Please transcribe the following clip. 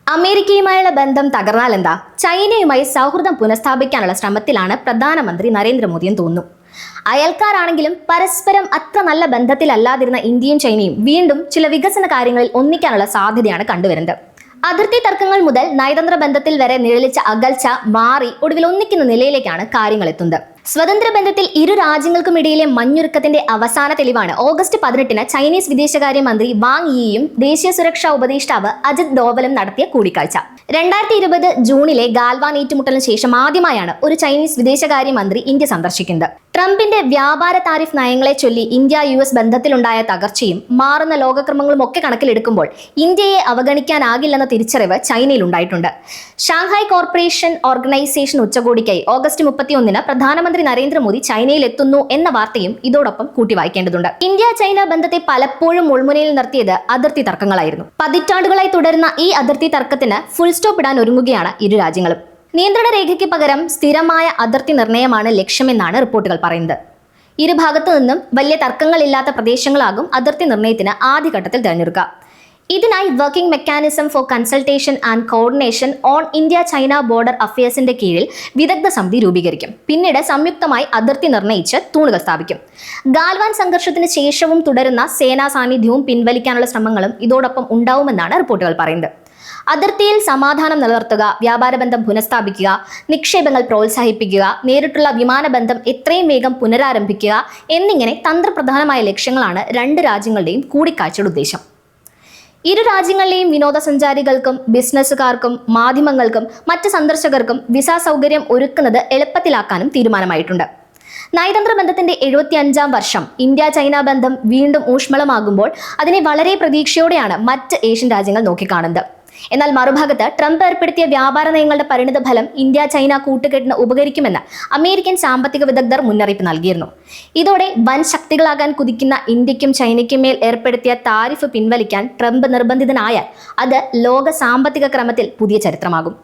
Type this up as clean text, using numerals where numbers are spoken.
അമേരിക്കയുമായുള്ള ബന്ധം തകർന്നാൽ എന്താ? ചൈനയുമായി സൗഹൃദം പുനഃസ്ഥാപിക്കാനുള്ള ശ്രമത്തിലാണ് പ്രധാനമന്ത്രി നരേന്ദ്രമോദി എന്ന് തോന്നുന്നു. അയൽക്കാരാണെങ്കിലും പരസ്പരം അത്ര നല്ല ബന്ധത്തിലല്ലാതിരുന്ന ഇന്ത്യയും ചൈനയും വീണ്ടും ചില വികസന കാര്യങ്ങളിൽ ഒന്നിക്കാനുള്ള സാധ്യതയാണ് കണ്ടുവരുന്നത്. അതിർത്തി തർക്കങ്ങൾ മുതൽ നയതന്ത്ര ബന്ധത്തിൽ വരെ നിഴലിച്ച അകൽച്ച മാറി ഒടുവിൽ ഒന്നിക്കുന്ന നിലയിലേക്കാണ് കാര്യങ്ങൾ എത്തുന്നത്. സ്വതന്ത്ര ബന്ധത്തിൽ ഇരു രാജ്യങ്ങൾക്കുമിടയിലെ മഞ്ഞുരുക്കത്തിന്റെ അവസാന തെളിവാണ് ഓഗസ്റ്റ് 18-ന് ചൈനീസ് വിദേശകാര്യമന്ത്രി വാങ് യിയും ദേശീയ സുരക്ഷാ ഉപദേഷ്ടാവ് അജിത് ഡോവലും നടത്തിയ കൂടിക്കാഴ്ച. 2020 ജൂണിലെ ഗാൽവാൻ ഏറ്റുമുട്ടലിന് ശേഷം ആദ്യമായാണ് ഒരു ചൈനീസ് വിദേശകാര്യമന്ത്രി ഇന്ത്യ സന്ദർശിക്കുന്നത്. ട്രംപിന്റെ വ്യാപാര താരിഫ് നയങ്ങളെ ചൊല്ലി ഇന്ത്യ-US ബന്ധത്തിലുണ്ടായ തകർച്ചയും മാറുന്ന ലോകക്രമങ്ങളും ഒക്കെ കണക്കിലെടുക്കുമ്പോൾ ഇന്ത്യയെ അവഗണിക്കാനാകില്ലെന്ന തിരിച്ചറിവ് ചൈനയിൽ ഉണ്ടായിട്ടുണ്ട്. ഷാങ്ഹായ് കോർപ്പറേഷൻ ഓർഗനൈസേഷൻ ഉച്ചകോടിക്കായി ഓഗസ്റ്റ് 31-ന് പ്രധാനമന്ത്രി നരേന്ദ്രമോദി ചൈനയിൽ എത്തുന്നു എന്ന വാർത്തയും ഇതോടൊപ്പം കൂട്ടി വായിക്കേണ്ടതുണ്ട്. ഇന്ത്യ-ചൈന ബന്ധത്തെ പലപ്പോഴും മുൾമുനയിൽ നിർത്തിയത് അതിർത്തി തർക്കങ്ങളായിരുന്നു. പതിറ്റാണ്ടുകളായി തുടരുന്ന ഈ അതിർത്തി തർക്കത്തിന് ഫുൾ സ്റ്റോപ്പ് ഇടാൻ ഒരുങ്ങുകയാണ് ഇരു രാജ്യങ്ങളും. നിയന്ത്രണ രേഖയ്ക്ക് പകരം സ്ഥിരമായ അതിർത്തി നിർണയമാണ് ലക്ഷ്യമെന്നാണ് റിപ്പോർട്ടുകൾ പറയുന്നത്. ഇരുഭാഗത്തു നിന്നും വലിയ തർക്കങ്ങളില്ലാത്ത പ്രദേശങ്ങളാകും അതിർത്തി നിർണയത്തിന് ആദ്യഘട്ടത്തിൽ തിരഞ്ഞെടുക്കുക. ഇതിനായി working mechanism for consultation and coordination on India China border അഫയേഴ്സിന്റെ കീഴിൽ വിദഗ്ധ സമിതി രൂപീകരിക്കും. പിന്നീട് സംയുക്തമായി അതിർത്തി നിർണയിച്ച് തൂണുകൾ സ്ഥാപിക്കും. ഗാൽവാൻ സംഘർഷത്തിന് ശേഷവും തുടരുന്ന സേനാ സാന്നിധ്യവും പിൻവലിക്കാനുള്ള ശ്രമങ്ങളും ഇതോടൊപ്പം ഉണ്ടാവുമെന്നാണ് റിപ്പോർട്ടുകൾ പറയുന്നത്. അതിർത്തിയിൽ സമാധാനം നിലനിർത്തുക, വ്യാപാര ബന്ധം പുനഃസ്ഥാപിക്കുക, നിക്ഷേപങ്ങൾ പ്രോത്സാഹിപ്പിക്കുക, നേരിട്ടുള്ള വിമാന ബന്ധം എത്രയും വേഗം പുനരാരംഭിക്കുക എന്നിങ്ങനെ തന്ത്രപ്രധാനമായ ലക്ഷ്യങ്ങളാണ് രണ്ട് രാജ്യങ്ങളുടെയും കൂടിക്കാഴ്ചയുടെ ഉദ്ദേശം. ഇരു രാജ്യങ്ങളിലെയും വിനോദസഞ്ചാരികൾക്കും ബിസിനസ്സുകാർക്കും മാധ്യമങ്ങൾക്കും മറ്റ് സന്ദർശകർക്കും വിസ സൗകര്യം ഒരുക്കുന്നത് എളുപ്പത്തിലാക്കാനും തീരുമാനമായിട്ടുണ്ട്. നയതന്ത്ര ബന്ധത്തിന്റെ 75-ാം വർഷം ഇന്ത്യ-ചൈന ബന്ധം വീണ്ടും ഊഷ്മളമാകുമ്പോൾ അതിനെ വളരെ പ്രതീക്ഷയോടെയാണ് മറ്റ് ഏഷ്യൻ രാജ്യങ്ങൾ നോക്കിക്കാണുന്നത്. എന്നാൽ മറുഭാഗത്ത് ട്രംപ് ഏർപ്പെടുത്തിയ വ്യാപാര നയങ്ങളുടെ പരിണിത ഫലം ഇന്ത്യ-ചൈന കൂട്ടുകെട്ടിന് ഉപകരിക്കുമെന്ന് അമേരിക്കൻ സാമ്പത്തിക വിദഗ്ധർ മുന്നറിയിപ്പ് നൽകിയിരുന്നു. ഇതോടെ വൻ ശക്തികളാകാൻ കുതിക്കുന്ന ഇന്ത്യക്കും ചൈനയ്ക്കും മേൽ ഏർപ്പെടുത്തിയ താരിഫ് പിൻവലിക്കാൻ ട്രംപ് നിർബന്ധിതനായാൽ അത് ലോക സാമ്പത്തിക ക്രമത്തിൽ പുതിയ ചരിത്രമാകും.